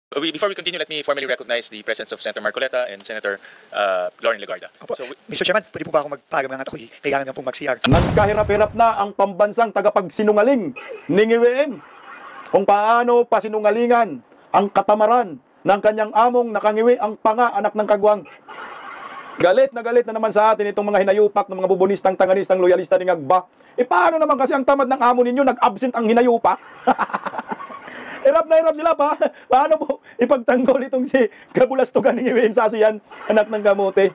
Before we continue, let me formally recognize the presence of Senator Marcoleta and Senator Lauren Legarda. Mr. Chairman, pwede po ba ako magpagamit ng ako'y kailangan na pong mag-CR? Nagkahirap-hirap na ang pambansang tagapagsinungaling ni NGWM kung paano pasinungalingan ang katamaran ng kanyang among nakangiwi ang panga anak ng kagwang. Galit na naman sa atin itong mga hinayupak ng mga bubunistang, tanganistang, loyalista ni Ngagba. Paano naman kasi ang tamad ng amo ninyo, nag-absent ang hinayupak? Hirap na hirap sila pa. Paano po ipagtanggol itong si Kabulastugan ni Iwin Sasiyan, anak ng kamote?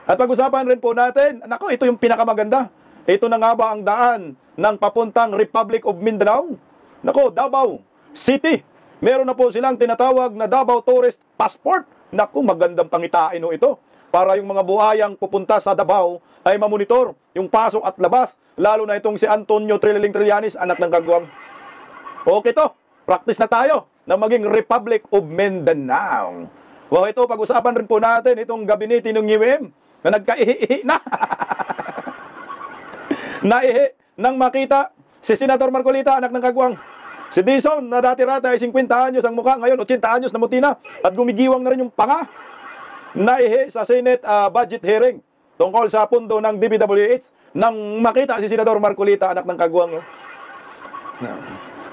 At pag-usapan rin po natin, nako, ito yung pinakamaganda. Ito na nga ba ang daan ng papuntang Republic of Mindanao? Nako, Davao City. Meron na po silang tinatawag na Davao Tourist Passport. Nako, magandang pangitain ito. Para yung mga buhayang pupunta sa Davao ay mamonitor yung pasok at labas. Lalo na itong si Antonio Trillanes, anak ng kagwang. Okay to. Practice na tayo na maging Republic of Mindanao. Well, ito, pag-usapan rin po natin itong gabinete ng UM na nagkaihi na. Naihi nang makita si Senator Marcolita, anak ng kagwang. Si Dizon, na dati-rata ay 50 anyos ang mukha, ngayon 80 anyos na muti na at gumigiwang na rin yung panga. Naihi sa Senate budget hearing tungkol sa pundo ng DPWH nang makita si Senator Marcolita, anak ng kagwang.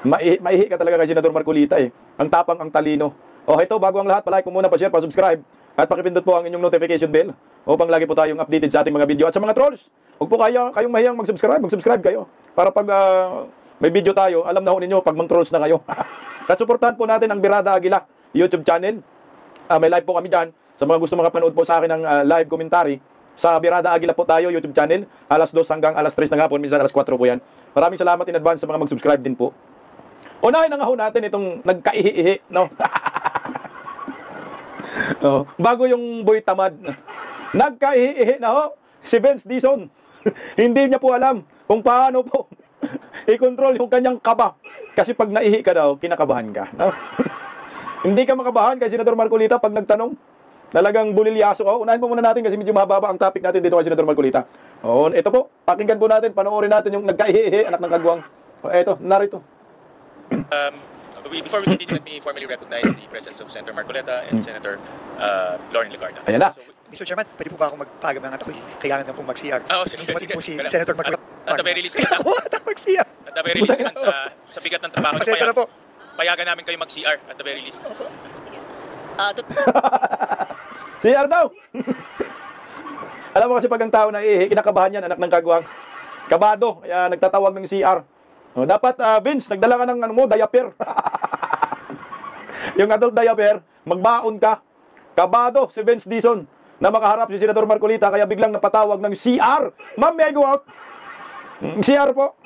Maihi ka talaga kay Senator Marcolita eh. Ang tapang, ang talino. Ito, bago ang lahat, palike po muna, pa-share, pa-subscribe. At pakipindot po ang inyong notification bell upang lagi po tayong updated sa ating mga video. At sa mga trolls, huwag po kayong mahiyang mag-subscribe kayo. Para pag may video tayo, alam na ho ninyo pag mang-trolls na kayo. At suportahan po natin ang Birada Aguila YouTube channel. May live po kami dyan. Sa mga gusto makapanood po sa akin ng live commentary, sa Birada Aguila po tayo, YouTube channel. Alas 2 hanggang alas 3 ng hapon, minsan alas 4 po yan. Maraming salamat in advance sa mga mag-subscribe din po. Unahin na nga ho natin itong nagkaihi-ihi, no? Bago yung boy tamad. Nagkaihi-ihi na ho si Vince Dizon. Hindi niya po alam kung paano po i-control yung kanyang kaba. Kasi pag naihi ka daw, kinakabahan ka. No? Hindi ka makabahan kay Senator Marcolita pag nagtanong. Talagang bulilyaso ka. Unahin po muna natin kasi medyo mahaba ang topic natin dito kay Senator Marcolita. Ito po, pakinggan po natin, panoorin natin yung nagkaihi-ihi, anak ng kagwang. Ito, narito. Before we continue, let me formally recognize the presence of Senator Marcoleta and Senator Lauren Legarda. Ayan na. Mr. Chairman, pwede po ba ako magpagamit ng ako'y kailangan na pong mag-CR? Sige. Dumating po si Senator Marcoleta. At the very least, mag-CR. at the very least naman sa bigat ng trabaho, Pasensya na po. payagan namin kayo mag-CR at the very least. CR daw. Alam mo kasi pag ang tao na kinakabahan yan, anak ng kagwang. Kabado, kaya nagtatawag ng CR. Dapat, Vince, nagdala ka ng diaper. Yung adult diaper, magbaon ka. Kabado si Vince Dizon na makaharap si Senator Marcolita, kaya biglang napatawag ng CR. Ma'am, may I go out? CR po.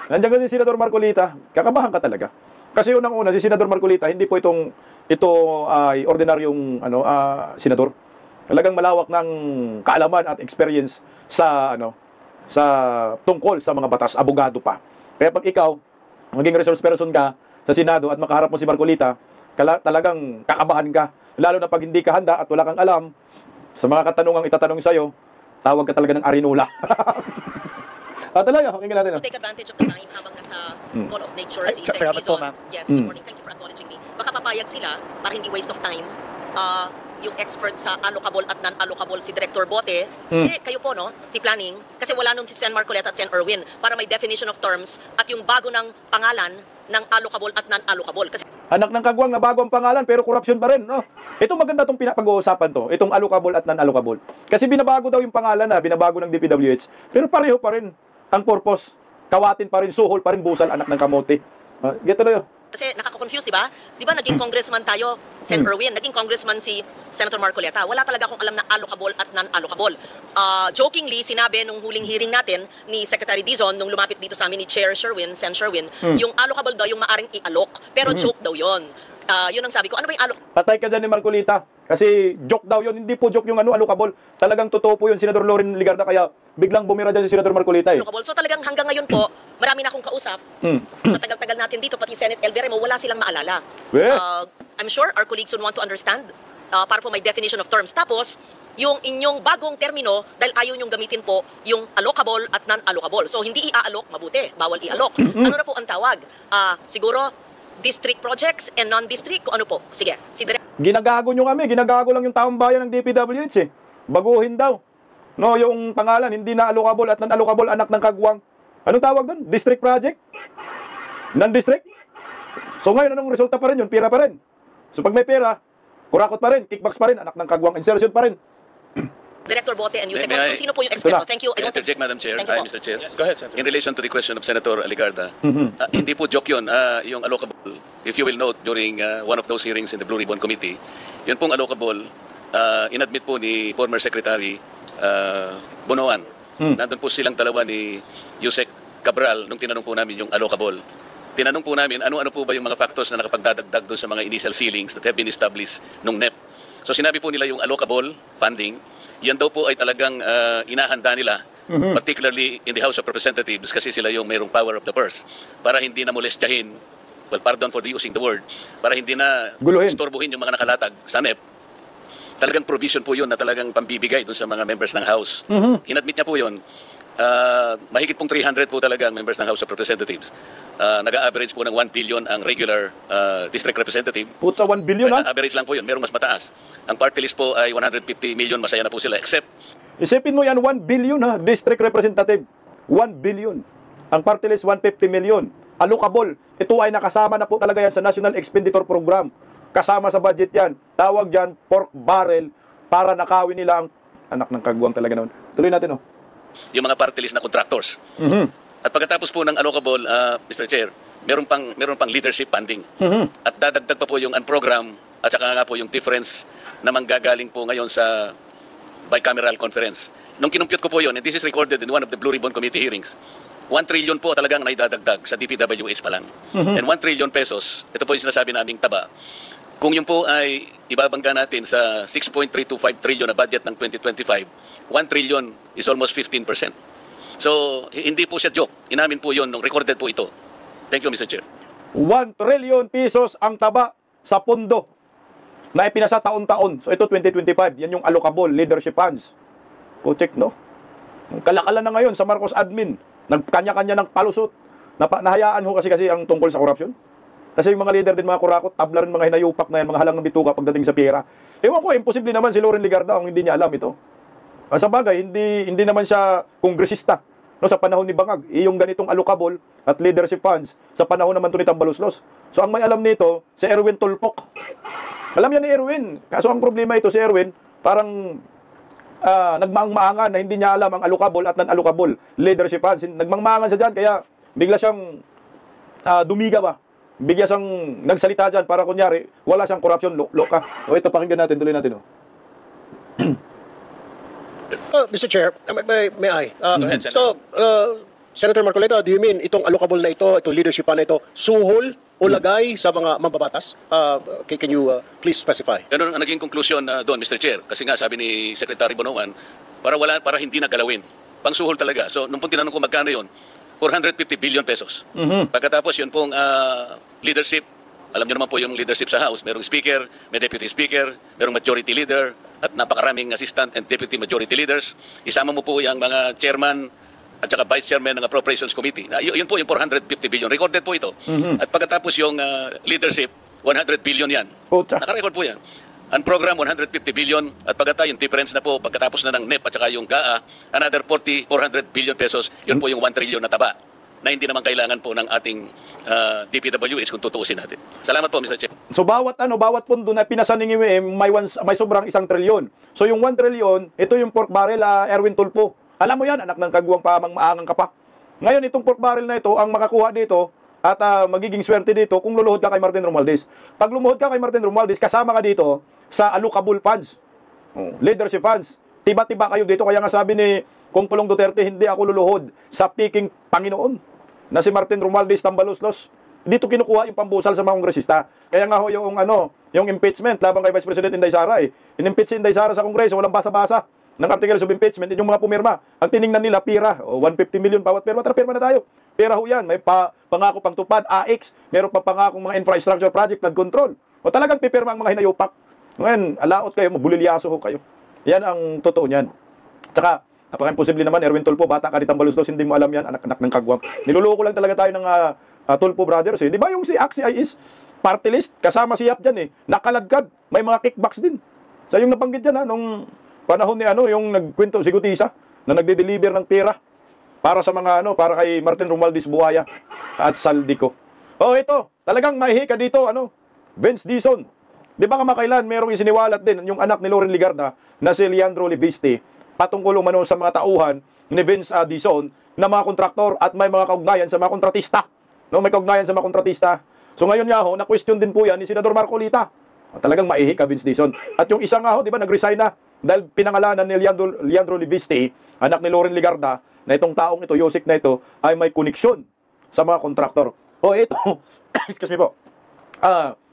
Nandiyan kasi si Senator Marcolita, kakabahan ka talaga. Kasi unang-una, si Senator Marcolita, hindi po ito ay ordinaryong senador. Talagang malawak ng kaalaman at experience sa tungkol sa mga batas, abogado pa. Kaya pag ikaw, maging resource person ka sa Senado at makaharap mo si Marcolita, talagang kakabahan ka. Lalo na pag hindi ka handa at wala kang alam sa mga katanungang itatanong sa'yo, tawag ka talaga ng Arinola. Talaga, pakinggan natin. Take advantage of the time habang nasa Call of Nature si Salamat po, ma'am. Yes, good morning. Thank you for acknowledging me. Baka papayag sila para hindi waste of time. Yung expert sa allocable at non-allocable si Director Bote, kayo po, no? Si Planning, kasi wala nun si Sen Marcoleta at Sen Erwin para may definition of terms at yung bago ng pangalan ng allocable at non-allocable. Kasi Anak ng kagwang na bago ang pangalan pero korupsyon pa rin, no? Ito maganda itong pinapag-uusapan to, itong allocable at non-allocable. Kasi binabago daw yung pangalan binabago ng DPWH, pero pareho pa rin ang purpose. Kawatin pa rin, suhol pa rin, busal, anak ng kamote. Get tuloy. kasi nakaka-confuse, di ba? Di ba naging congressman tayo, Sen Erwin, naging congressman si Senator Marcoleta. Wala talaga akong alam na allocable at non-allocable. Jokingly, sinabi nung huling hearing natin ni Secretary Dizon, nung lumapit dito sa amin ni Chair Sherwin, Sen Sherwin, yung allocable daw yung maaring i-allok. Pero joke daw yon. Yun ang sabi ko. Ano ba yung allocable? Patay ka dyan ni Marcolita. Kasi joke daw yun. Hindi po joke yung allocable. Talagang totoo po yun, Senador Lauren Legarda. Kaya biglang bumira dyan si Senador Marcolita eh. So talagang hanggang ngayon po, marami na akong kausap. Sa tagal-tagal natin dito, pati Senate LBRM, wala silang maalala. I'm sure our colleagues would want to understand para po may definition of terms. Tapos, yung inyong bagong termino, dahil ayaw nyong gamitin po yung allocable at non-allocable. So, hindi i-allok, mabuti. Bawal i-allok. Ano na po ang tawag? Siguro, district projects and non-district? Kung ano po? Sige, si Direk. Ginagago nyo kami, ginagago lang yung taong bayan ng DPWH eh. Baguhin daw. No, yung pangalan, hindi na allocable at non-allocable anak ng kagwang. Anong tawag doon? District project? Non-district? So ngayon, anong resulta pa rin yun? Pira pa rin. So pag may pera, kurakot pa rin, kickbacks pa rin, anak ng kagwang, insertion pa rin. Director Bote and Yusek. May I- Sino po yung Ito na. eksperto? Thank you. I don't Interject, Madam Chair. Thank you Hi, po. Mr. Chair. Yes, go ahead, Senator. Mm-hmm. In relation to the question of Senator Aligarda, hindi po joke yun, yung allocable. If you will note, during one of those hearings in the Blue Ribbon Committee, yun pong allocable, inadmit po ni former Secretary Bonoan. Nandun po silang dalawa ni Yusek Cabral nung tinanong po namin yung allocable. Tinanong po namin, ano-ano po ba yung mga factors na nakapagdadagdag doon sa mga initial ceilings that have been established nung NEP. So sinabi po nila yung allocable funding, yan daw po ay talagang inahanda nila, particularly in the House of Representatives kasi sila yung mayroong power of the purse, para hindi na molestyahin, well, pardon for using the word, para hindi na Guluhin. istorbohin yung mga nakalatag sa NEP. Talagang provision po yun na talagang pambibigay doon sa mga members ng House. Inadmit niya po yun. Mahigit pong 300 po talaga ang members ng House of Representatives. Nag-a-average po ng 1 billion ang regular district representative. Puta, 1 billion ha? Average lang po yun, merong mas mataas. Ang party list po ay 150 million, masaya na po sila, except Isipin mo yan, 1 billion ha, district representative. 1 billion. Ang party list, 150 million. Allocable. Ito ay nakasama na po talaga yan sa National Expenditure Program. Kasama sa budget yan. Tawag dyan, pork barrel, para nakawin nila ang anak ng kagwang talaga naman. Tuloy natin, oh. yung mga party list na contractors. At pagkatapos po ng allocable, Mr. Chair, meron pang leadership funding. At dadagdag pa po yung program at saka nga po yung difference na manggagaling po ngayon sa bicameral conference. Nung kinumpute ko po yun, and this is recorded in one of the Blue Ribbon Committee hearings, 1 trillion po talagang naidadagdag sa DPWH pa lang. And 1 trillion pesos, ito po yung sinasabi naming taba, kung yun po ay ibabangga natin sa 6.325 trillion na budget ng 2025, 1 trillion is almost 15%. So, hindi po siya joke. Inamin po yun nung recorded po ito. Thank you, Mr. Chair. 1 trillion pesos ang taba sa pondo na ipinasa taon-taon. So ito 2025, yan yung allocable leadership funds. Putik, no? Ang kalakalan na ngayon sa Marcos admin, nagkanya-kanya ng palusot. Nahayaan ho kasi ang tungkol sa korupsyon. Kasi yung mga leader din, mga kurakot, tabla rin mga hinayupak na yan, mga halang ng bituka pagdating sa pera. Ewan ko, imposible naman si Loren Ligarda kung hindi niya alam ito. Sa bagay, hindi naman siya kongresista. No, sa panahon ni Bangag, yung ganitong allocable at leadership funds, sa panahon naman ito ni Tambaluslos. So ang may alam nito, si Erwin Tulfok. Alam niya ni Erwin. Kaso ang problema ito si Erwin, parang nagmaang-maangan na hindi niya alam ang allocable at non-allocable leadership funds. Nagmaang-maangan siya dyan, kaya bigla siyang dumiga ba? Bigla siyang nagsalita dyan para kunyari, wala siyang corruption, loka. O ito, pakinggan natin, tuloy natin. Mr. Chair, may I? Go ahead, Senator. So, Senator Marcoleta, do you mean itong allocable na ito, itong leadership fund na ito, suhol o lagay sa mga mambabatas? Can you please specify? Ganun ang naging conclusion doon, Mr. Chair. Kasi nga sabi ni Secretary Bonoan, para hindi nagalawin. Pangsuhol talaga. So, nung tinanong ko magkano yun, 450 billion pesos. Pagkatapos yun pong leadership, alam niyo naman po yung leadership sa House, merong speaker, may deputy speaker, merong majority leader, at napakaraming assistant and deputy majority leaders. Isama mo po yung mga chairman at saka vice chairman ng Appropriations Committee. Yun po yung 450 billion. Recorded po ito. At pagkatapos yung leadership, 100 billion yan. Nakarecord po yan. Ang program, 150 billion. At pagkatapos yung difference na po, pagkatapos na ng NEP at saka yung GAA, another 400 billion pesos. Yun po yung 1 trillion na taba na hindi naman kailangan po ng ating DPWH kung tutuusin natin. Salamat po, Mr. Chair. So bawat pondo na pinasa ni IWM, may sobrang 1 trilyon. So yung 1 trilyon, ito yung pork barrel, Erwin Tulfo. Alam mo yan, anak ng kagwang maangang ka pa. Ngayon, itong pork barrel na ito, ang makakuha dito, at magiging swerte dito, kung luluhod ka kay Martin Romualdez. Pag lumuhod ka kay Martin Romualdez, kasama ka dito sa allocable funds, leadership funds. Tiba-tiba kayo dito, kaya nga sabi ni Kung Pulong Duterte, hindi ako luluhod sa piking Panginoon na si Martin Romualdez Tambaluslos. Dito kinukuha yung pambusal sa mga kongresista. Kaya nga ho yung impeachment laban kay Vice President Inday Sara in-impeach si Inday Sara sa Kongreso, walang basa-basa ng articles of impeachment, yung mga pumirma. Ang tiningnan nila, pira, 150 million bawat pirma. Tara, pirma na tayo. Pera ho yan, may pangako pang tupad, AX, meron pa pangakong mga infrastructure project, flood control. O talagang pipirma ang mga hinayupak. Ngayon, alaot kayo, mabulilyaso ho kayo. Yan ang totoo niyan. Tsaka, napaka-imposible naman, Erwin Tulfo, bata ka ni Tambaluslos, hindi mo alam yan, anak-anak ng kagwang. Niluloko lang talaga tayo ng Tulfo Brothers eh. Di ba yung si Axie is party list, kasama si Yap dyan eh. Nakaladkad, may mga kickbacks din. Sa yung nabanggit dyan nung panahon ni yung nagkwento si Gutisa, na nagde-deliver ng pera para sa mga para kay Martin Romualdez Buaya at Saldico. Ito, talagang mahihika dito, Vince Dizon. Di ba kamakailan, merong isiniwalat din yung anak ni Loren Ligarda na si Leandro Liviste, patungkol umano sa mga tauhan ni Vince Dizon na mga kontraktor at may mga kaugnayan sa mga kontratista. May kaugnayan sa mga kontratista. So ngayon nga na-question din po yan ni Senador Marcolita. Talagang maihika Vince Dizon. At yung isa nga di ba, nag-resign na dahil pinangalanan ni Leandro Liviste, anak ni Loren Ligarda, na itong taong ito, Yusek na ito, ay may koneksyon sa mga kontraktor. Ito, excuse me po.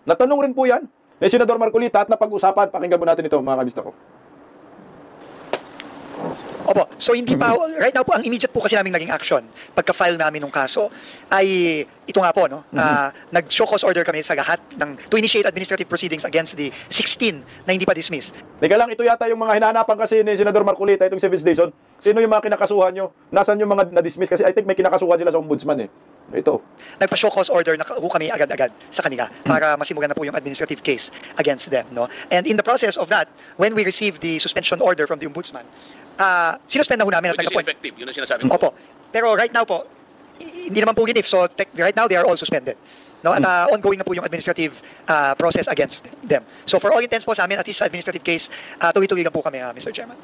Natanong rin po yan ni Senador Marcolita at napag-usapan. Pakinggan po natin ito, mga kabista ko. Opo, so hindi pa, right now po, ang immediate po kasi naming naging action, pagka-file namin ng kaso, ay ito nga po, nag-show cause order kami sa lahat to initiate administrative proceedings against the 16 na hindi pa dismissed. Teka lang, ito yata yung mga hinahanapan kasi ni Senador Marcolita, itong si Vince Dizon. Sino yung mga kinakasuhan nyo? Nasaan yung mga na-dismiss? Kasi I think may kinakasuhan sila sa ombudsman eh. Ito. Nagpa-show cause order na kami agad-agad sa kanila para masimulan na po yung administrative case against them. And in the process of that, when we received the suspension order from the ombudsman, sinuspend na ho namin at Which is nag-appoint. effective, yun ang sinasabi ko. Opo. Pero right now po, hindi naman po ginif. So right now they are all suspended. At ongoing na po yung administrative process against them. So for all intents po sa amin, at least sa administrative case, tuloy-tuloy lang po kami, Mr. Chairman.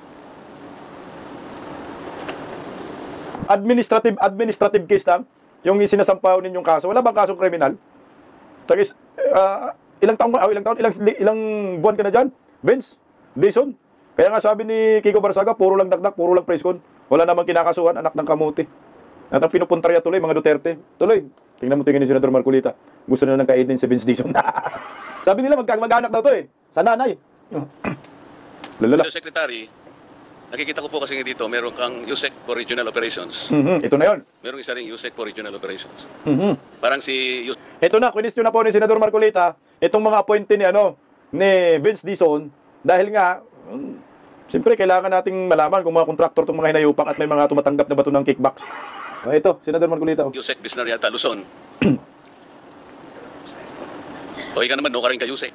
Administrative case lang, yung sinasampaw ninyong kaso. Wala bang kasong kriminal? Tagis, ilang buwan ka na dyan? Vince Dizon? Kaya nga sabi ni Kiko Barsaga, puro lang dakdak, puro lang preskon. Wala namang kinakasuhan, anak ng kamuti. At ang pinupuntarya tuloy, mga Duterte. Tuloy, tingnan mo tingin ni Senador Marcolita. Gusto na ng kainin si Vince Dizon. Sabi nila, mag-anak daw to eh. Sa nanay. Lalala. Mr. Secretary, nakikita ko po kasi dito, meron kang USEC for Regional Operations. Ito na yun. Merong isa ring USEC for Regional Operations. Parang si Ito na, question na po ni Senador Marcolita, itong mga appointee ni Vince Dizon, dahil nga, siyempre kailangan nating malaman kung mga kontraktor itong mga hinayupak at may mga tumatanggap na bato ng kickbacks. Ito, Senador Marcolita. USEC Bisnar yata, Luzon. O ika naman, no ka rin ka USEC.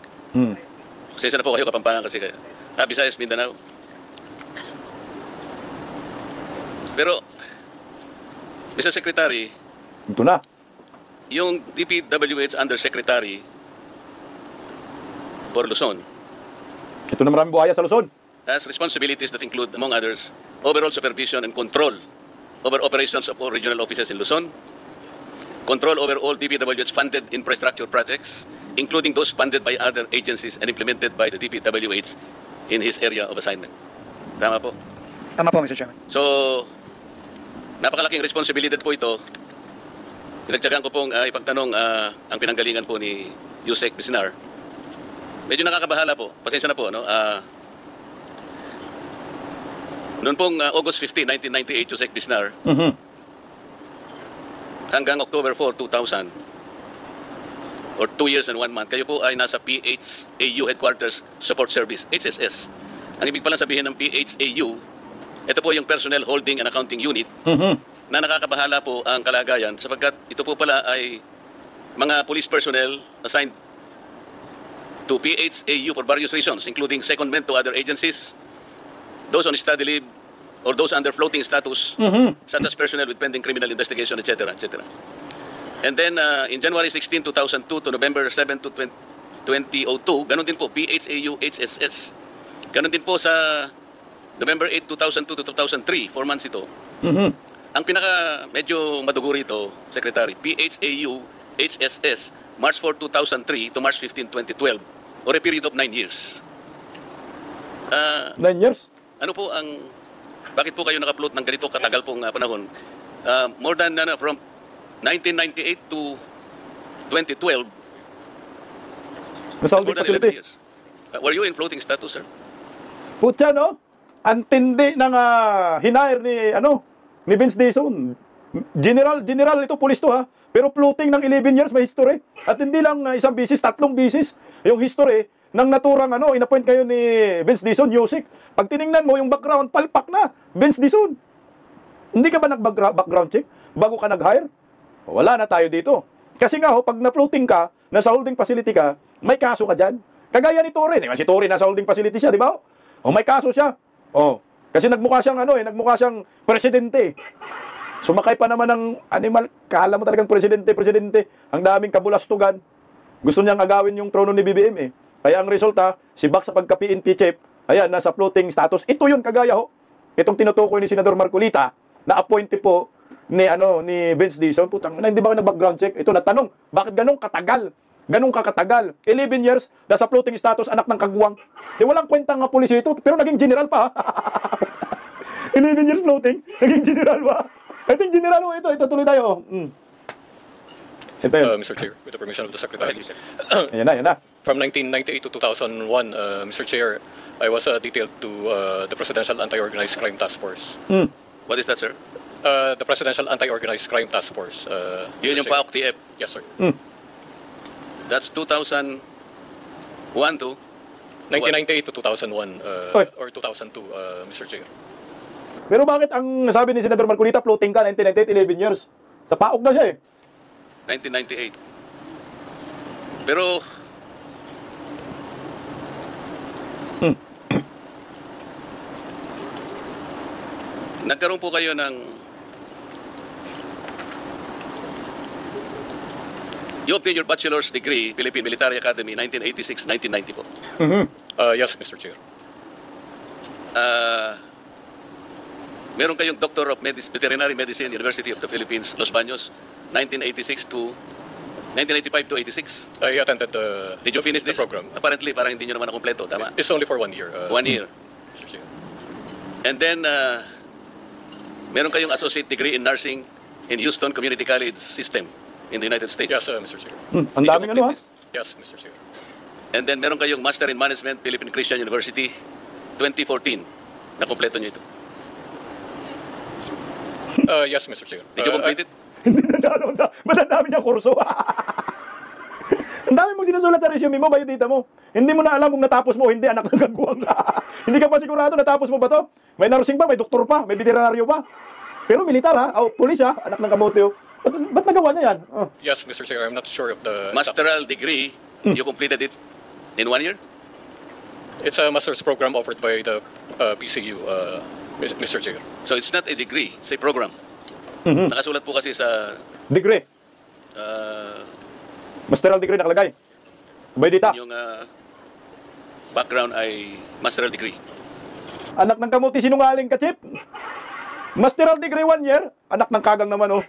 Pasensya na po kayo, Kapampangan kasi kayo. Visayas, Mindanao. Pero, Mr. Secretary, Ito na. yung DPWH Undersecretary for Luzon Ito na maraming buhaya sa Luzon. has responsibilities that include, among others, overall supervision and control over operations of all regional offices in Luzon, control over all DPWH funded infrastructure projects, including those funded by other agencies and implemented by the DPWH in his area of assignment. Tama po? Tama po, Mr. Chairman. So, napakalaking responsibilidad po ito. Pinagtyagaan ko pong ipagtanong ang pinanggalingan po ni Yusek Bisnar. Medyo nakakabahala po. Pasensya na po. Noon pong August 15, 1998, Yusek Bisnar, hanggang October 4, 2000, or 2 years and 1 month, kayo po ay nasa PHAU Headquarters Support Service, HSS. Ang ibig pala sabihin ng PHAU, ito po yung Personnel Holding and Accounting Unit, na nakakabahala po ang kalagayan sapagkat ito po pala ay mga police personnel assigned to PHAU for various reasons, including secondment to other agencies, those on study leave, or those under floating status, such as personnel with pending criminal investigation, etc., etc. And then, in January 16, 2002 to November 7, 2002, ganun din po, PHAU, HSS. Ganun din po sa November 8, 2002 to 2003, 4 months ito. Ang pinaka medyo madugo rito, Secretary, PHAU, HSS, March 4, 2003 to March 15, 2012, or a period of 9 years. 9 years? Ano po bakit po kayo naka-float ng ganito katagal pong panahon? More than from 1998 to 2012, Nasa more audit than 11 facility. years. Were you in floating status, sir? Putya, no? Ang tindi ng hinire ni Vince Dizon. General ito, pulis to ha. Pero floating ng 11 years may history. At hindi lang isang bisis, 3 bisis. Yung history ng naturang inappoint kayo ni Vince Dizon, Yusek. Pag tiningnan mo yung background, palpak na. Vince Dizon. Hindi ka ba nag-background check bago ka nag-hire? Wala na tayo dito. Kasi nga ho, pag na-floating ka, nasa holding facility ka, may kaso ka dyan. Kagaya ni Torre, di ba? Si Torre nasa holding facility siya, di ba? O may kaso siya. O, kasi nagmukha siyang nagmukha siyang presidente. Sumakay pa naman ng animal, kala mo talagang presidente. Ang daming kabulastugan. Gusto niyang agawin yung trono ni BBM eh. Kaya ang resulta, si Bak sa pagka-PNP chief, ayan, nasa floating status. Ito yun, kagaya ho. Itong tinutukoy ni Senador Marcolita, na appointee po ni Vince Dizon. Putang, hindi ba nag-background check? Ito natanong, bakit ganun katagal? Ganun kakatagal. 11 years, nasa floating status, anak ng kagwang. Walang kwentang nga pulis ito, pero naging general pa. 11 years floating, naging general pa. I think general ho ito. Ito tuloy tayo. Ito yun. Mr. Chair, with the permission of the Secretary. Ayan na. From 1998 to 2001, Mr. Chair, I was detailed to the Presidential Anti-Organized Crime Task Force. What is that, sir? The Presidential Anti-Organized Crime Task Force. Yun yung Mr. Chair. PAOK-TF. Yes, sir. That's 2001 to 1998 to 2001 Oy. or 2002, Mr. Chair. Pero bakit ang sabi ni Senador Marcolita, floating ka, 1998, 11 years? Sa PAOK na siya eh. 1998. Pero nagkaroon po kayo ng you obtained your bachelor's degree, Philippine Military Academy, 1986-1990 po. Yes, Mr. Chair. Meron kayong Doctor of Veterinary Medicine, University of the Philippines, Los Baños, 1986 to 1985 to 86. I attended the Did you finish the this? program. Apparently, parang hindi nyo naman nakompleto, tama? It's only for 1 year. 1 year. Mr. Chair. And then, meron kayong associate degree in nursing in Houston Community College System in the United States. Yes, Mr. Chair. Ang daming Did you ha. complete this? Yes, Mr. Chair. And then, meron kayong Master in Management, Philippine Christian University, 2014. Nakompleto nyo ito. Yes, Mr. Chair. Did you complete it? Hindi na ba't ang dami niyang kurso? Ang dami mong sinusulat sa resume mo, biodata mo. Hindi mo na alam kung natapos mo o hindi, anak ng kagwang. Hindi ka pa sigurado natapos mo ba to? May nursing pa, may doktor pa, may veterinaryo pa. Pero militar ha, o pulis ha, anak ng kamote. Ba't nagawa niya yan? Oh. Yes, Mr. Chair. I'm not sure of the Masteral degree, you completed it in 1 year? It's a master's program offered by the PCU, Mr. Chair. So it's not a degree, it's a program. Mhm. Nakasulat po kasi sa Degree. Masteral degree nakalagay. Biodata. yung background ay masteral degree. Anak ng kamote, sinungaling ka, Chip. Masteral degree 1 year. Anak ng kagang naman, oh.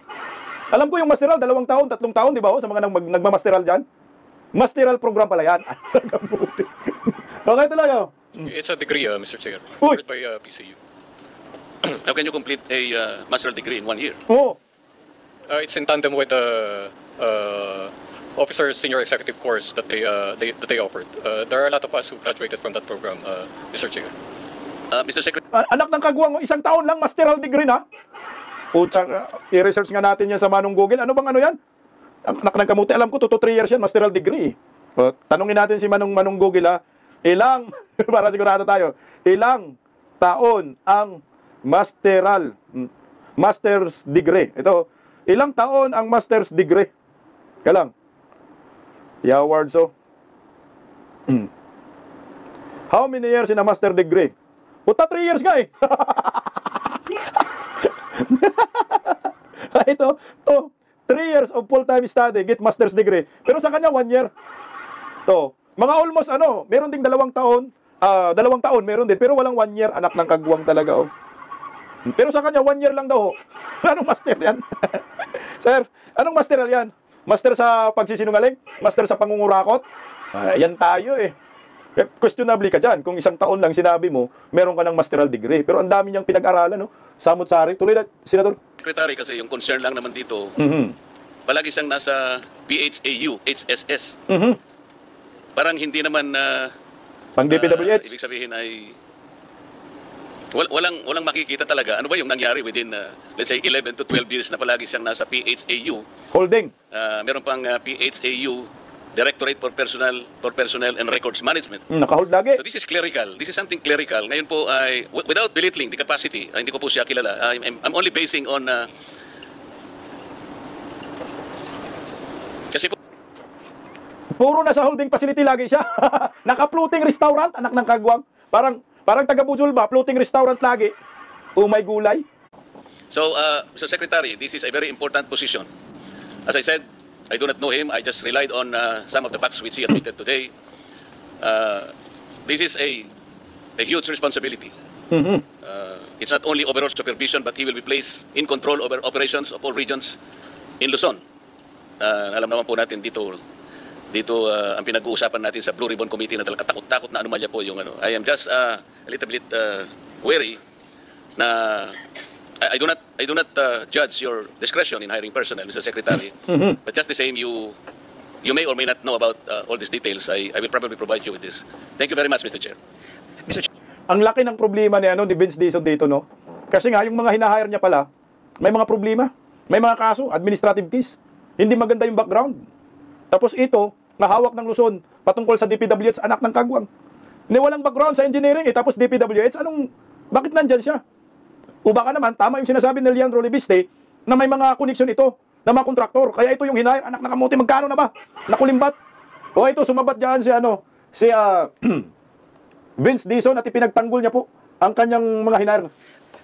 Alam ko yung masteral, 2 taon, 3 taon, di ba, oh, sa mga nagmamasteral dyan. Masteral program pala yan. Anak ng kamote. Okay talaga, oh. It's a degree, Mr. Chair, Uy! offered by PCU. How can you complete a masteral degree in 1 year? Oo. It's in tandem with the officer senior executive course that they offered. There are a lot of us who graduated from that program, Mr. Chair. Mr. Secretary, Anak ng kagwang, 1 taon lang, masteral degree na. Putsang, i-research nga natin yan sa Manong Google. Ano bang ano yan? Anak ng kamote, alam ko, 2 to 3 years yan, masteral degree. Tanungin natin si Manong Google, ha? Ilang, para sigurado tayo, ilang taon ang master's degree? Ito, ilang taon ang master's degree? Kaya lang. Awards, oh. How many years in a master degree? Puta, 3 years nga eh. Ito, 3 years of full-time study, get master's degree. Pero sa kanya, 1 year. To, mga almost meron ding 2 taon, 2 taon meron din, pero walang 1 year, anak ng kagwang talaga, oh. Pero sa kanya, 1 year lang daw, oh. Anong master yan? Sir, anong master yan? Master sa pagsisinungaling? Master sa pangungurakot? Yan tayo eh. Questionably ka dyan. Kung 1 taon lang sinabi mo, meron ka ng masteral degree. Pero ang dami niyang pinag-aralan, no? Samot-sari. Tuloy na, Senator. Secretary, kasi yung concern lang naman dito, Mhm. palagi siyang nasa PHAU, HSS. Mhm. Parang hindi naman Pang DPWH. ibig sabihin ay walang makikita talaga. Ano ba yung nangyari within, let's say, 11 to 12 years na palagi siyang nasa PHAU? Holding. Meron pang PHAU, Directorate for Personnel and Records Management. Nakahold lagi. So this is clerical. This is something clerical. Ngayon po ay without belittling the capacity, hindi ko po siya kilala. I'm only basing on Puro na sa holding facility lagi siya. Naka-floating restaurant, anak ng kagwang. Parang taga Bujul ba, floating restaurant lagi. Umay gulay. So, Mr. Secretary, this is a very important position. As I said, I do not know him. I just relied on some of the facts which he admitted today. This is a huge responsibility. It's not only overall supervision, but he will be placed in control over operations of all regions in Luzon. Alam naman po natin dito ang pinag-uusapan natin sa Blue Ribbon Committee na talaga takot-takot na anomalya po yung ano. I am just a little bit wary na I do not judge your discretion in hiring personnel, Mr. Secretary. But just the same, you may or may not know about all these details. I will probably provide you with this. Thank you very much, Mr. Chair. Mr. Ang laki ng problema ni Vince Dizon dito, no? Kasi nga, yung mga hinahire niya pala, may mga problema. May mga kaso, administrative case. Hindi maganda yung background. Tapos ito, nahawak ng Luzon, patungkol sa DPWH, anak ng kagwang. Hindi walang background sa engineering, tapos DPWH, bakit nandyan siya? O baka naman, tama yung sinasabi ni Leandro Libiste, na may mga koneksyon ito, na mga kontraktor. Kaya ito yung hinahire, anak ng kamuti, magkano na ba? Nakulimbat. O ito, sumabat dyan si Vince Dizon at ipinagtanggol niya po ang kanyang mga hinahire.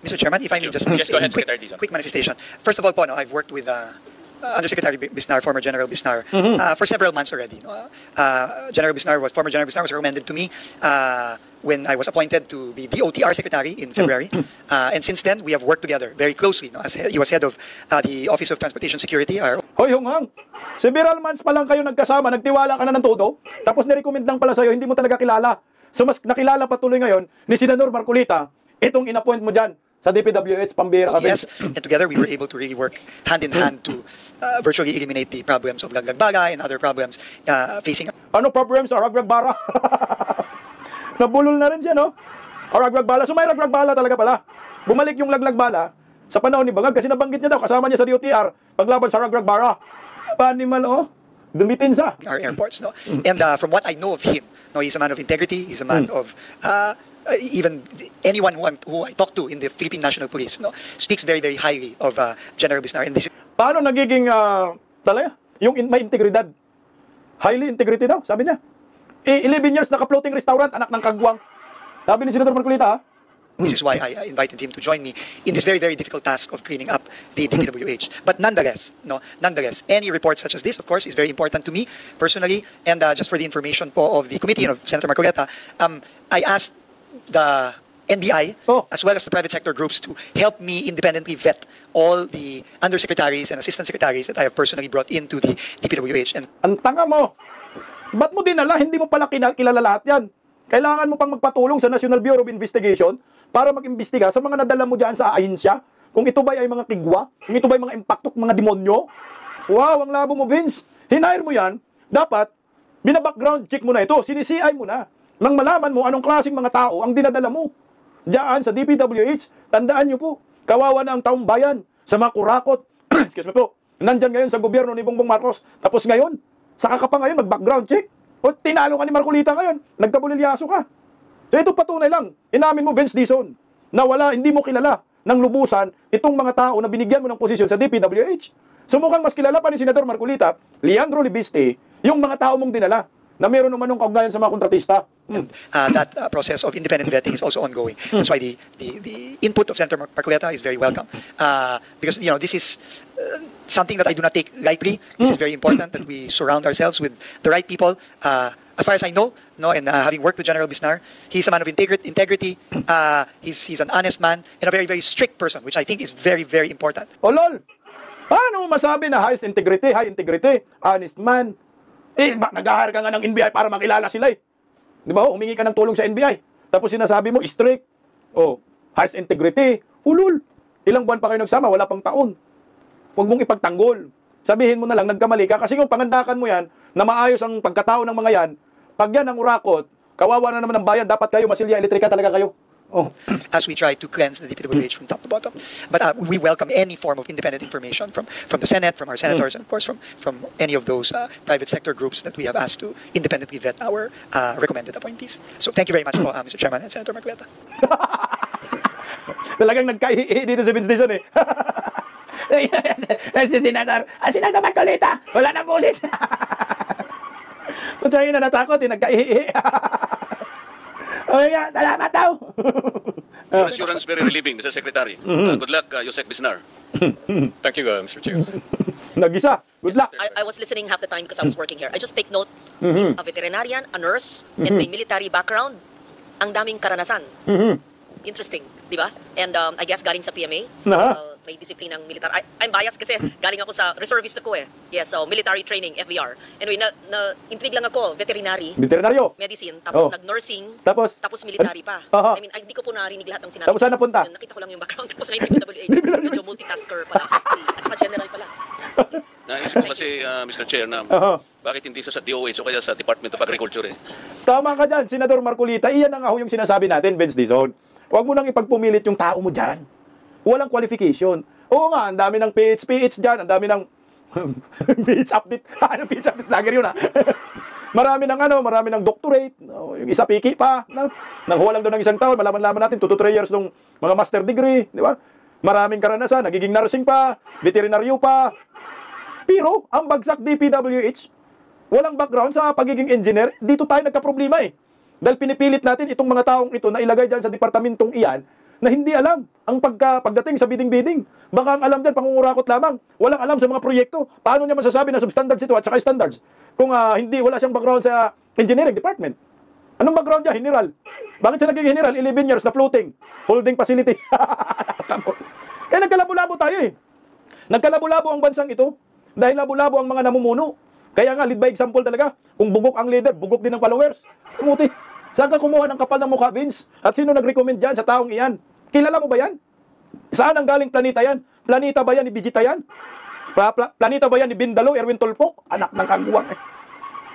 Mr. Chairman, if I may just Yes, go ahead, quick, Secretary Dizon. quick manifestation. First of all po, I've worked with Undersecretary Bisnar, former General Bisnar, for several months already. Former General Bisnar was recommended to me when I was appointed to be the OTR Secretary in February. And since then, we have worked together very closely. As he was head of the Office of Transportation Security. Hoy, Honghang, several months pa lang kayo nagkasama, nagtiwala ka na ng todo, tapos nirecommend lang pala sa'yo, hindi mo talaga kilala. So mas nakilala patuloy ngayon ni Senador Marcolita, itong inappoint mo dyan sa DPWH, pambira ka. Yes, and together we were able to really work hand in hand to virtually eliminate the problems of Laglagbala and other problems facing. Ano problems sa Raglagbara? Nabulol na rin siya, no? Raglagbala. So may Raglagbala talaga pala. Bumalik yung Laglagbala sa panahon ni Bangag kasi nabanggit niya daw, kasama niya sa DOTR, paglaban sa Raglagbara. Panimal, dumitin sa Our airports, no? And from what I know of him, he's a man of integrity, he's a man of even anyone who I talk to in the Philippine National Police, speaks very, very highly of General Bisnar. And this is paano nagiging talaga? Yung may integridad. Highly integrity daw, sabi niya. 11 years naka-floating restaurant, anak ng kagwang. Sabi ni Senator Marcolita, This is why I invited him to join me in this very, very difficult task of cleaning up the DPWH. But nonetheless, any report such as this, of course, is very important to me personally. And just for the information of the committee of Senator Marcoleta, I asked the NBI, as well as the private sector groups, to help me independently vet all the undersecretaries and assistant secretaries that I have personally brought into the DPWH. And ang tanga mo, ba't mo dinala? Hindi mo pala kilala lahat yan. Kailangan mo pang magpatulong sa National Bureau of Investigation para mag-imbestiga sa mga nadala mo dyan sa ahinsya. Kung ito ba ay mga kigwa, kung ito ba ay mga impactok, mga demonyo. Wow, ang labo mo, Vince. Hinire mo yan, dapat binabackground check mo na ito, sinisiay mo na. Nang malaman mo anong klaseng mga tao ang dinadala mo. Diyan sa DPWH, tandaan nyo po, kawawa na ang taong bayan sa mga kurakot. Excuse me po, nandyan ngayon sa gobyerno ni Bongbong Marcos. Tapos ngayon, saka ka pa ngayon mag-background check. O tinalo ka ni Marcolita ngayon, nagkabulilyaso ka. So ito patunay lang, inamin mo Vince Dizon, na hindi mo kilala ng lubusan itong mga tao na binigyan mo ng posisyon sa DPWH. So mukhang mas kilala pa ni Senador Marcolita, Leandro Libiste, yung mga tao mong dinala na meron naman ng kaugnayan sa mga kontratista. That process of independent vetting is also ongoing. That's why the input of Senator Marcoleta is very welcome. Because this is something that I do not take lightly. This is very important that we surround ourselves with the right people. As far as I know, and having worked with General Bisnar, he's a man of integrity. He's an honest man and a very, very strict person, which I think is very, very important. O lol, paano mo masabi na high integrity, honest man? Nag-hire ka nga ng NBI para makilala sila eh. Di ba? Humingi ka ng tulong sa NBI. Tapos sinasabi mo, strict. High integrity. Ulul. Ilang buwan pa kayo nagsama, wala pang taon. Huwag mong ipagtanggol. Sabihin mo na lang, nagkamali ka. Kasi kung pangandakan mo yan, na maayos ang pagkatao ng mga yan, pag yan ang urakot, kawawa na naman ng bayan, dapat kayo, masilya elektrika talaga kayo. As we try to cleanse the DPWH from top to bottom. But we welcome any form of independent information from the Senate, from our senators, and of course from any of those private sector groups that we have asked to independently vet our recommended appointees. So thank you very much, Mr. Chairman and Senator Marcoleta. Talagang nagkaihi dito sa Vince Dizon eh. Si Senator Marcoleta, wala na boses. Kung sa'yo na natakot, nagkaihi. Okay nga, salamat daw. Your assurance very relieving, Mr. Secretary. Good luck, Yusek Bisnar. Thank you, Mr. Chair. Nag-isa. Good luck. I was listening half the time because I was working here. I just take note, he's a veterinarian, a nurse, and may military background. Ang daming karanasan. Interesting, di ba? And I guess galing sa PMA, may disiplinang militar. I'm biased kasi galing ako sa reservist ako eh. Yes, so military training, FBR. Anyway, intrigue lang ako, veterinary, Veterinaryo. medicine, tapos Oh. nag-nursing, tapos military pa. Aha. I mean, hindi ko po narinig lahat ng sinabi. Tapos saan napunta? Yun, nakita ko lang yung background. Tapos ngayon TPWH, medyo multitasker pala. At saka general pala. Naisip ko kasi, Mr. Chair, na Aha. bakit hindi sa DOH o kaya sa Department of Agriculture eh. Tama ka dyan, Senador Marcolita. Iyan ang yung sinasabi natin, Vince Dizon. Huwag mo nang ipagpumilit yung tao mo dyan. Walang qualification. Oo nga, ang dami ng PH dyan, ang dami ng PH update. Ano PH update? Lager yun marami ng doctorate. Yung isa piki pa. Nanghuwa lang doon ng isang taon. Malaman-laman natin, 2 to 3 years nung mga master degree. Di ba? Maraming karanasan. Nagiging nursing pa, veterinaryo pa. Pero, ang bagsak DPWH, walang background sa pagiging engineer. Dito tayo nagka-problema eh. Dahil pinipilit natin itong mga taong ito na ilagay dyan sa departamentong iyan na hindi alam ang pagdating sa bidding-bidding. Baka ang alam dyan, pangungurakot lamang. Walang alam sa mga proyekto. Paano niya masasabi na substandards ito at saka standards kung wala siyang background sa engineering department? Anong background niya? General. Bakit siya naging general? 11 years na floating. Holding facility. Kaya nagkalabo-labo tayo eh. Nagkalabo-labo ang bansang ito dahil labo-labo ang mga namumuno. Kaya nga, lead by example talaga. Kung bugok ang leader, bugok din ang followers. Kumuti. Saan ka kumuha ng kapal ng mukha, Vince? At sino nag-recommend dyan sa taong iyan? Kilala mo ba yan? Saan ang galing planeta yan? Planeta ba yan ni Vegeta yan? Planeta ba yan ni Bindalo, Erwin Tulfo? Anak ng kagwang eh.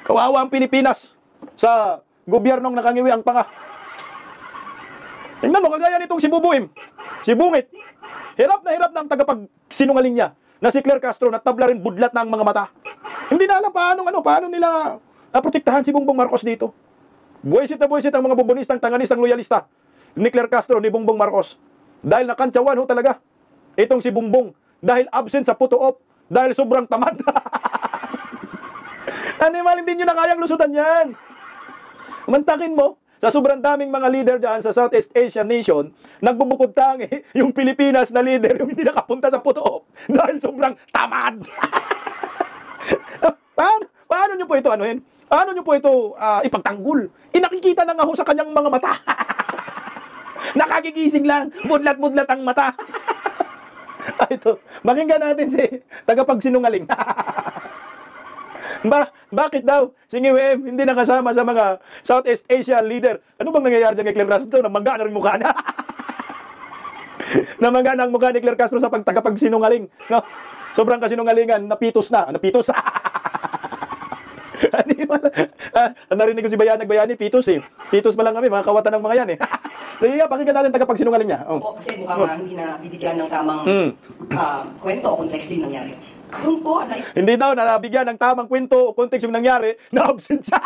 Kawawa ang Pilipinas sa gobyernong nakangiwi ang panga. Tingnan mo, kagaya nitong si Bubuim, si Bungit. Hirap na ang tagapagsinungaling niya na si Claire Castro na tabla rin budlat na ang mga mata. Hindi na alam paano nila naprotektahan si Bongbong Marcos dito. Buwisit ang mga bubonistang, tanganistang loyalista ni Claire Castro, ni Bongbong Marcos. Dahil nakantsawan talaga itong si Bongbong. Dahil absent sa photo op. Dahil sobrang tamad. Animal, hindi nyo na kayang lusutan yan. Mantakin mo, sa sobrang daming mga leader dyan sa Southeast Asian nation, nagbubukod tangi yung Pilipinas na leader yung hindi nakapunta sa photo op. Dahil sobrang tamad. Paano nyo po ito Paano nyo po ito ipagtanggol? Nakikita na nga ho sa kanyang mga mata. Nakagigising lang. Budlat-budlat ang mata. Ito, makinggan natin si tagapagsinungaling. Bakit daw si Ngiwem hindi nakasama sa mga Southeast Asian leader? Ano bang nangyayari dyan kay Claire Castro? Namangga na rin mukha na. Namangga na ang mukha ni Claire Castro sa tagapagsinungaling. No? Sobrang kasinungalingan, napitos na. Napitos. Narinig ko si Bayani, Pitos eh. Pitos pa lang kami, mga kawatan ng mga yan eh. Sige nga, pakinggan natin tagapagsinungaling niya. Po, kasi mukha nga hindi na bibigyan ng tamang kwento o context din nangyari. Doon po, hindi daw nabigyan ng tamang kwento o context yung nangyari, na absent siya.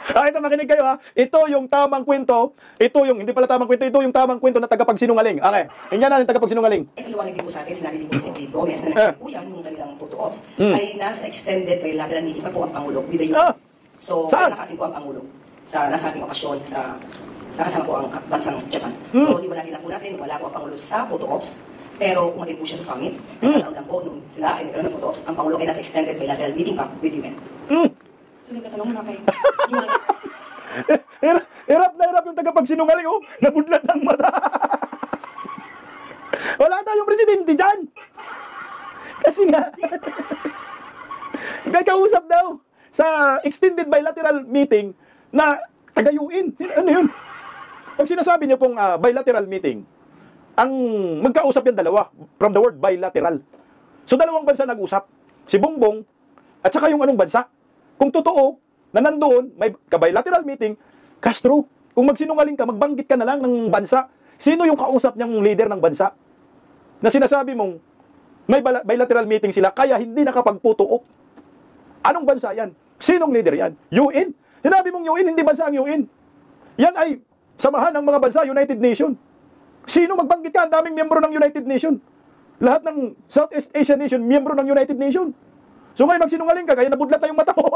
Ito, makinig kayo ha. Ito yung tamang kwento. Hindi pala tamang kwento. Ito yung tamang kwento na tagapagsinungaling. Okay, hinggan natin tagapagsinungaling. Ipaliwanag din po sa atin, sinabi din po si David Gomez na nagsabi po yan, yung kanilang photo ops, ay nasa extended bilateral meeting pa po ang Pangulo with the UN. So, nakating po ang Pangulo sa nasabing okasyon sa nakasama po ang bansang Japan. So, iwalagin lang po natin, wala po ang Pangulo sa photo ops, pero umatin po siya sa summit. Nagkataon lang po nung sila ay nagkaroon ng photo ops, ang Pangulo ay nasa extended bilateral meeting pa with the UN. So, nagkatanong na kayo. Hirap na hirap yung tagapagsinungaling, oh. Nabudlat ng mata. Wala tayong presidente dyan. Kasi nga, may kausap daw sa extended bilateral meeting na taga-UN. Ano yun? Pag sinasabi niyo pong bilateral meeting, ang magkausap yan dalawa, from the word bilateral. So dalawang bansa nag-usap. Si Bongbong at saka yung anong bansa. Kung totoo na nandoon, may ka-bilateral meeting, Castro, kung magsinungaling ka, magbanggit ka na lang ng bansa. Sino yung kausap niyang leader ng bansa? Na sinasabi mong may bilateral meeting sila, kaya hindi nakapag-photo-op. Anong bansa yan? Sinong leader yan? UN? Sinabi mong UN, hindi bansa ang UN. Yan ay samahan ng mga bansa, United Nations. Sino magbanggit ka? Ang daming miyembro ng United Nations. Lahat ng Southeast Asian nation, miyembro ng United Nations. So ngayon magsinungaling ka, kaya nabudlat na yung mata mo.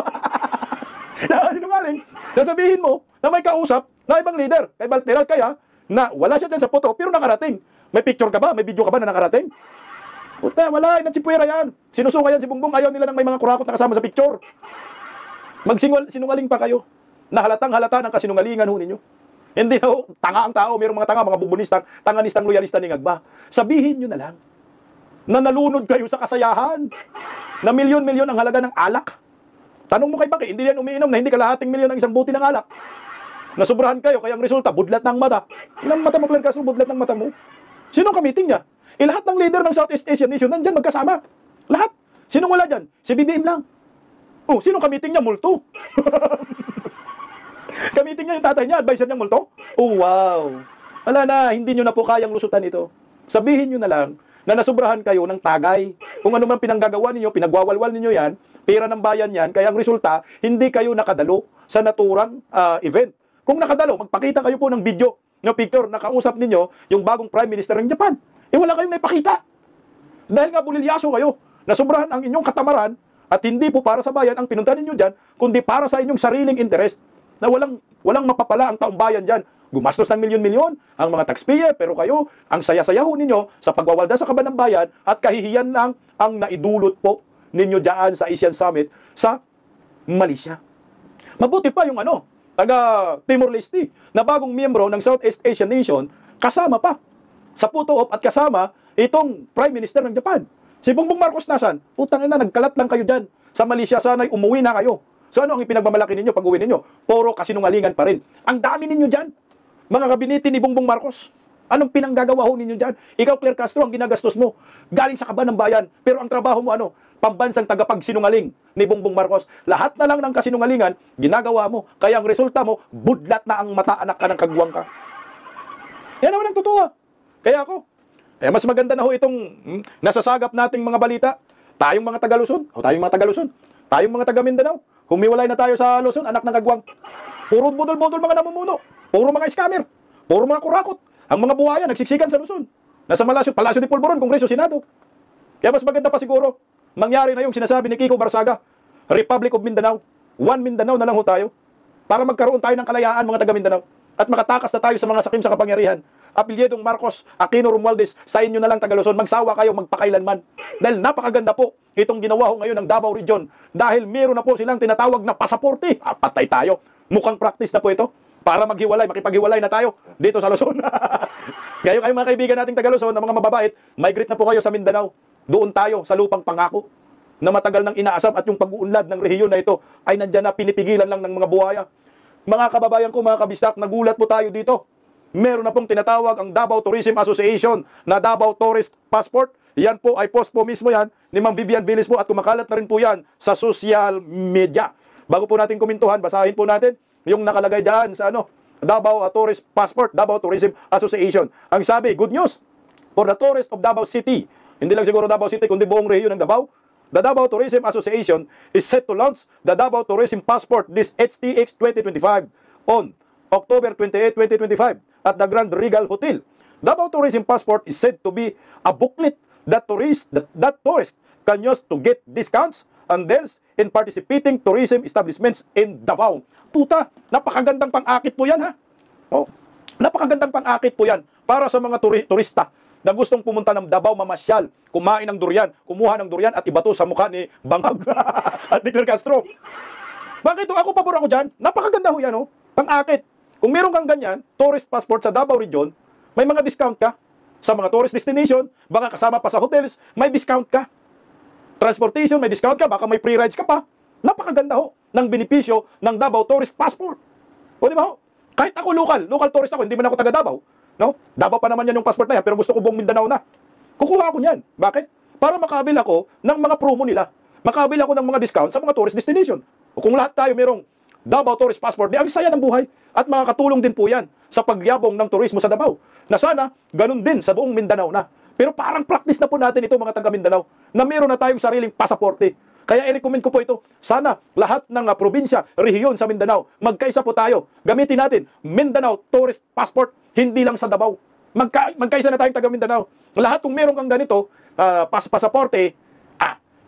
Na sinungaling. Sasabihin mo na may kausap na ibang leader, kay Balteral kaya, na wala siya dyan sa photo, pero nakarating. May picture ka ba? May video ka ba na nakarating? Puta, wala, inatsipwera yan. Sinusuka yan si Bongbong, ayaw nila ng may mga kurakot na kasama sa picture. Sinungaling pa kayo. Nahalatang halata ng kasinungalingan ho ninyo. Hindi na ho, tanga ang tao, mayroong mga tanga, mga bubunistang, tanganistang loyalista ni Ngagba. Sabihin nyo na lang na nalunod kayo sa kasayahan, na milyon-milyon ang halaga ng alak. Tanong mo kay Baki, hindi yan umiinom na hindi kalahating milyon ang isang buti ng alak. Nasobrahan kayo, kaya ang resulta, budlat ng mata. Ilang mata mo, Plan Castro, budlat ng mata mo? Sino ang kamiting niya? Lahat ng leader ng Southeast Asian Nation, nandyan magkasama. Lahat. Sinong wala dyan? Si BBM lang. Oh, sino kamiting niya? Multo. Kamiting niya yung tatay niya, advisor niya multo? Oh, wow. Wala na, hindi nyo na po kayang lusutan ito. Sabihin nyo na lang na nasobrahan kayo ng tagay. Kung ano man pinanggagawa ninyo, pinagwawalwal ninyo yan, pera ng bayan yan, kaya ang resulta, hindi kayo nakadalo sa naturang event. Kung nakadalo, magpakita kayo po ng video, ng picture, nakausap ninyo yung bagong Prime Minister ng Japan. Wala kayong naipakita. Dahil nga bulilyaso kayo, nasobrahan ang inyong katamaran at hindi po para sa bayan ang pinunta ninyo dyan, kundi para sa inyong sariling interest na walang mapapala ang taong bayan dyan. Gumastos ng milyon-milyon ang mga taxpayer, pero kayo, ang saya-saya ho ninyo sa pagwawalda sa kaban ng bayan at kahihiyan lang ang naidulot po ninyo dyan sa Asian Summit sa Malaysia. Mabuti pa yung taga Timor-Leste na bagong miyembro ng Southeast Asian Nation, kasama pa sa photo op at kasama itong Prime Minister ng Japan. Si Bongbong Marcos nasan? Putang ina, nagkalat lang kayo dyan. Sa Malaysia, sana'y umuwi na kayo. So ano ang ipinagmamalaki ninyo pag uwi ninyo? Puro kasinungalingan pa rin. Ang dami ninyo dyan. Mga kabinete ni Bongbong Marcos. Anong pinanggagawa ho ninyo dyan? Ikaw, Claire Castro, ang ginagastos mo. Galing sa kaban ng bayan. Pero ang trabaho mo pambansang tagapagsinungaling ni Bongbong Marcos. Lahat na lang ng kasinungalingan, ginagawa mo. Kaya ang resulta mo, budlat na ang mata, anak ka ng kagwang ka. Yan naman ang totoo. Kaya mas maganda na ho itong nasasagap nating mga balita. Tayong mga taga-Luzon, tayong mga taga-Mindanao, humiwalay na tayo sa Luzon, anak ng kagwang. Puro budol-budol mga namumuno, puro mga scammer, puro mga kurakot. Ang mga buhaya nagsiksikan sa Luzon. Nasa Palasyo de Polvoron, Kongreso, Senado. Kaya mas maganda pa siguro, mangyari na yung sinasabi ni Kiko Barsaga, Republic of Mindanao. One Mindanao na lang ho tayo. Para magkaroon tayo ng kalayaan mga taga-Mindanao. At makatakas na tayo sa mga sakim sa kapangyarihan. Apelyedong Marcos, Aquino, Romualdez, sa inyo na lang taga-Luzon, magsawa kayo magpakailanman. Dahil napakaganda po itong ginawa ho ngayon ng Davao Region. Dahil meron na po silang tinatawag na pasaporte. Patay tayo. Mukhang practice na po ito. Para maghiwalay, makipaghiwalay na tayo dito sa Luzon. Kayo mga kaibigan nating taga-Luzon, na mga mababait, migrate na po kayo sa Mindanao. Doon tayo sa lupang pangako na matagal nang inaasam at yung pag-uunlad ng rehiyon na ito ay nandyan na, pinipigilan lang ng mga buhaya. Mga kababayan ko, mga kabistak, nagulat po tayo dito. Meron na pong tinatawag ang Davao Tourism Association na Davao Tourist Passport. Yan po ay post po mismo yan ni Ma'am Vivian Villis po at kumakalat na rin po yan sa social media. Bago po natin kumintuhan, basahin po natin yung nakalagay dyan sa Davao Tourist Passport, Davao Tourism Association. Ang sabi, good news for the tourists of Davao City. Hindi lang siguro Davao City, kundi buong rehiyon ng Davao. The Davao Tourism Association is set to launch the Davao Tourism Passport this HTX 2025 on October 28, 2025 at the Grand Regal Hotel. Davao Tourism Passport is said to be a booklet that tourists can use to get discounts and deals in participating tourism establishments in Davao. Puta, napakagandang pang-akit po yan, ha? Napakagandang pang-akit po yan para sa mga turista na gustong pumunta ng Davao, mamasyal, kumain ng durian, kumuha ng durian at ibato sa mukha ni Bangag at ni Claire Castro. Bakit ako pabor ako dyan? Napakaganda ho yan, pang-akit. Kung meron kang ganyan, tourist passport sa Davao Region, may mga discount ka. Sa mga tourist destination, baka kasama pa sa hotels, may discount ka. Transportation, may discount ka, baka may free rides ka pa. Napakaganda ho ng benepisyo ng Davao Tourist Passport. O di ba ho? Kahit ako local tourist ako, hindi man ako taga Davao. No? Davao pa naman yan yung passport na yan, pero gusto ko buong Mindanao na. Kukuha ako niyan. Bakit? Para makabil ako ng mga promo nila. Makabil ako ng mga discount sa mga tourist destination. O kung lahat tayo merong Davao Tourist Passport, di ang saya ng buhay. At makakatulong din po yan sa pagyabong ng turismo sa Davao. Na sana, ganun din sa buong Mindanao na. Pero parang practice na po natin ito mga taga Mindanao, na meron na tayong sariling pasaporte. Kaya i-recommend ko po ito. Sana lahat ng probinsya, rehiyon sa Mindanao, magkaisa po tayo. Gamitin natin Mindanao Tourist Passport, hindi lang sa Davao. Magkaisa na tayong taga Mindanao. Lahat kung meron kang ganito, pasaporte,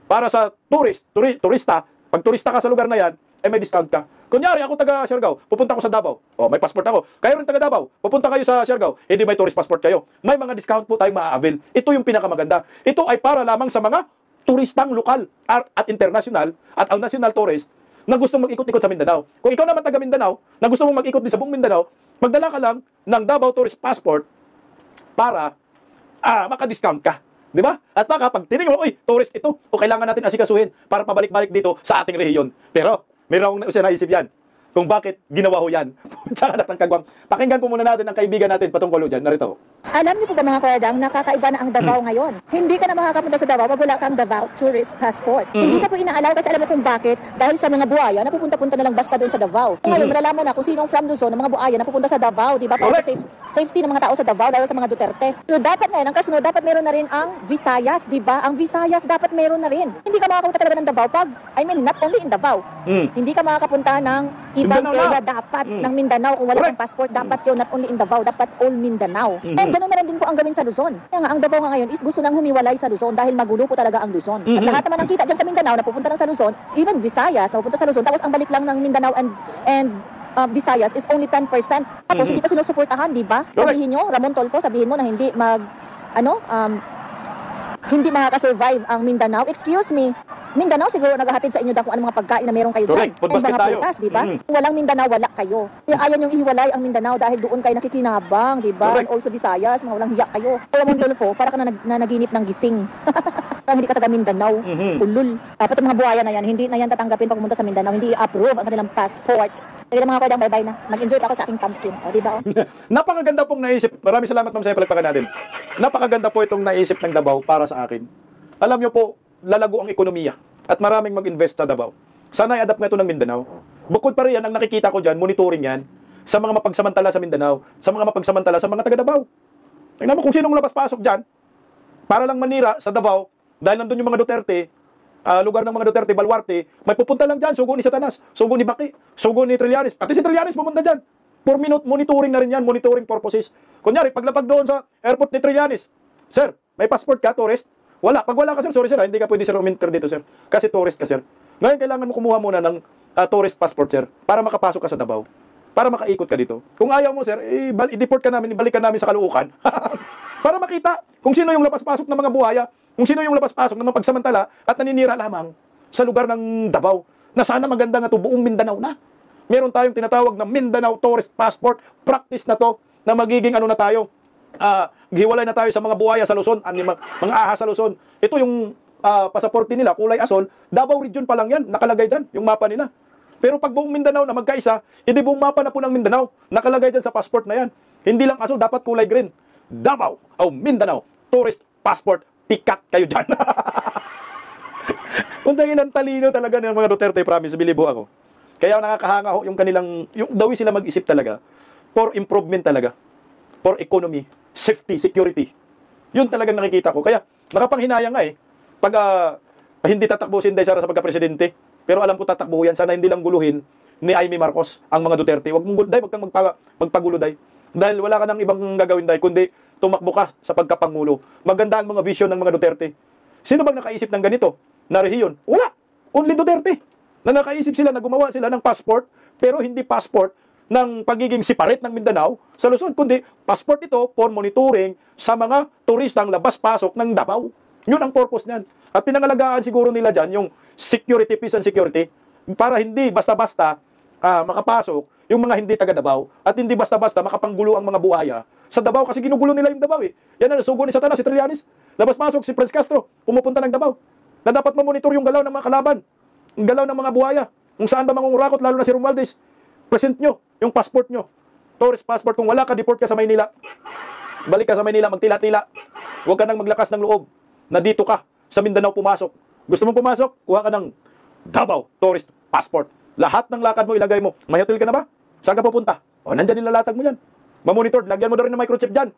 para sa turista, pag turista ka sa lugar na yan, ay may discount ka. Kunyari, ako taga Siargao, pupunta ako sa Davao. Oh, may passport ako. Kayo rin taga Davao, pupunta kayo sa Siargao, hindi may tourist passport kayo. May mga discount po tayong maa-avail. Ito yung pinakamaganda. Ito ay para lamang sa mga turistang lokal at international at ang national tourist na gustong mag-ikot-ikot sa Mindanao. Kung ikaw naman taga Mindanao, na gusto mong mag-ikot din sa buong Mindanao, magdala ka lang ng Davao Tourist Passport para maka-discount ka. Di ba? At baka pag tinignan mo, uy, tourist ito, o kailangan natin asikasuhin para pabalik-balik dito sa ating rehiyon. Pero, meron akong naisip yan kung bakit ginawa ho yan sa anak ng kagwang. Pakinggan po muna natin ang kaibigan natin patungkol dyan. Narito. Alam niyo po ba mga karadang, nakakaiba na ang Davao ngayon. Hindi ka na makakapunta sa Davao pag wala kang Davao Tourist Passport. Hindi ka po inaalaw kasi alam mo kung bakit. Dahil sa mga buhaya, napupunta-punta na lang basta doon sa Davao. Ngayon, malalaman na kung sino ang from Luzon ng mga buhaya na pupunta sa Davao, di ba? Para sa safety ng mga tao sa Davao, lalo sa mga Duterte. So dapat ngayon, ang kasunod, dapat meron na rin ang Visayas, di ba? Ang Visayas dapat meron na rin. Hindi ka makakapunta talaga ng Davao pag, not only in Davao. Hindi ka makakapunta ng ibang area dapat ng Mindanao. Kung wala kang passport, dapat yun, not only in Davao, dapat all Mindanao. And ganoon na rin din po ang gawin sa Luzon. Kaya nga, ang Davao nga ngayon is gusto nang humiwalay sa Luzon dahil magulo po talaga ang Luzon. At lahat naman ng kita dyan sa Mindanao na pupunta lang sa Luzon, even Visayas na pupunta sa Luzon, tapos ang balik lang ng Mindanao and Visayas is only 10%. Tapos hindi pa sinusuportahan, di ba? Sabihin nyo, Ramon Tolfo, sabihin mo na hindi hindi makaka-survive ang Mindanao. Excuse me, Mindanao siguro naghahatid sa inyo kung anong mga pagkain na meron kayo dyan. Correct. Mga prutas, di ba? Kung walang Mindanao, wala kayo. Kaya ayaw niyong ihiwalay ang Mindanao dahil doon kayo nakikinabang, di ba? And also Visayas, mga walang hiya kayo. O Ramon Tolfo, para ka na naginip ng gising. Parang hindi ka taga Mindanao. Ulul. Dapat ang mga buhaya na yan, hindi na yan tatanggapin pag pumunta sa Mindanao. Hindi i-approve ang kanilang passport. Kaya mga kodang bye-bye na. Mag-enjoy pa ako sa aking pumpkin. O, di ba? Napakaganda pong naisip. Maraming salamat, Ma'am Saya, palagpakan natin. Napakaganda po itong naisip ng Davao para sa akin. Alam niyo po, lalago ang ekonomiya at maraming mag-invest sa Davao. Sana i-adapt nga ito ng Mindanao. Bukod pa rin yan, ang nakikita ko dyan, monitoring yan, sa mga mapagsamantala sa Mindanao, sa mga mapagsamantala sa mga taga Davao. Tingnan mo kung sinong labas-pasok dyan, para lang manira sa Davao, dahil nandun yung mga Duterte, lugar ng mga Duterte, Baluarte, may pupunta lang dyan, sugo ni Satanas, sugo ni Baki, sugo ni Trillanes, pati si Trillanes pumunta dyan. For monitoring na rin yan, monitoring purposes. Kunyari, paglapag doon sa airport ni Trillanes, sir, may passport ka, tourist? Wala. Pag wala ka, sir, sorry, sir, hindi ka pwede, sir, uminter dito, sir. Kasi tourist ka, sir. Ngayon, kailangan mo kumuha muna ng tourist passport, sir, para makapasok ka sa Davao. Para makaikot ka dito. Kung ayaw mo, sir, i-deport ka namin, ibalik ka namin sa Caloocan. Para makita kung sino yung labas-pasok ng mga buhaya, kung sino yung labas-pasok ng mga pagsamantala at naninira lamang sa lugar ng Davao. Na sana maganda nga to buong Mindanao na. Meron tayong tinatawag na Mindanao Tourist Passport. Practice na to na magiging ano na tayo. Hiwalay na tayo sa mga buhaya sa Luzon, mga ahas sa Luzon. Ito yung pasaporte nila, kulay asol. Davao Region pa lang yan, nakalagay dyan, yung mapa nila. Pero pag buong Mindanao na magkaisa, hindi buong mapa na po ng Mindanao, nakalagay dyan sa passport na yan. Hindi lang asol, dapat kulay green. Davao o Mindanao Tourist Passport, tikat kayo dyan. Kung tangin ang talino talaga ng mga Duterte, promise, bilibo ako. Kaya nakakahanga ho yung kanilang, yung dawi sila mag-isip talaga for improvement talaga, for economy, safety, security. Yun talagang nakikita ko. Kaya nakapanghinayang nga pag hindi tatakbo si Inday Sara sa pagka-presidente, pero alam ko tatakbo yan, sana hindi lang guluhin ni Amy Marcos ang mga Duterte. Wag kang magpagulo, Day. Dahil wala ka nang ibang gagawin, Day, kundi tumakbo ka sa pagkapangulo. Maganda ang mga vision ng mga Duterte. Sino bang nakaisip ng ganito na rehiyon? Wala. Only Duterte. Na nakaisip sila na gumawa sila ng passport, pero hindi passport ng pagiging separate ng Mindanao sa Luzon, kundi passport ito for monitoring sa mga turistang labas-pasok ng Davao. Yun ang purpose niyan. At pinangalagaan siguro nila dyan yung security, peace and security, para hindi basta-basta makapasok yung mga hindi taga Davao at hindi basta-basta makapanggulo ang mga buhaya sa Davao kasi ginugulo nila yung Davao Yan ang sugo ni Satanas, si Trillanes. Labas-pasok si Prince Castro, pumupunta ng Davao. Na dapat mamonitor yung galaw ng mga kalaban, yung galaw ng mga buhaya, kung saan ba mangungurakot, lalo na si Romualdez. Present nyo yung passport nyo. Tourist passport, kung wala ka, deport ka sa Maynila. Balik ka sa Maynila, magtila-tila. Huwag ka nang maglakas ng loob na dito ka sa Mindanao pumasok. Gusto mong pumasok, kuha ka ng Davao Tourist Passport. Lahat ng lakad mo, ilagay mo. May hotel ka na ba? Saan ka pupunta? O, nandyan nilalatag mo yan. Mamonitor, lagyan mo na rin ng microchip dyan.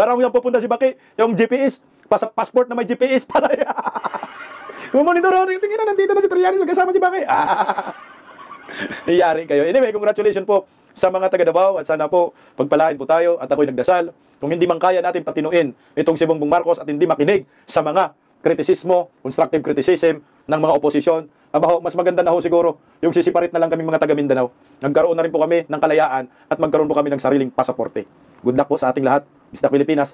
Para kung yung pupunta si Baki, yung GPS, passport na may GPS para yan. Mamonitor, tingin na, nandito na si Trillanes, magkasama si Baki. Iyari kayo. Anyway, congratulations po sa mga taga Davao at sana po pagpalain po tayo at ako'y nagdasal. Kung hindi man kaya natin patinuin itong si Bongbong Marcos at hindi makinig sa mga kritisismo, constructive criticism ng mga oposisyon, Aba ho, mas maganda na ho siguro yung sisiparit na lang kaming mga taga Mindanao. Nagkaroon na rin po kami ng kalayaan at magkaroon po kami ng sariling pasaporte. Good luck po sa ating lahat. Mr. Pilipinas,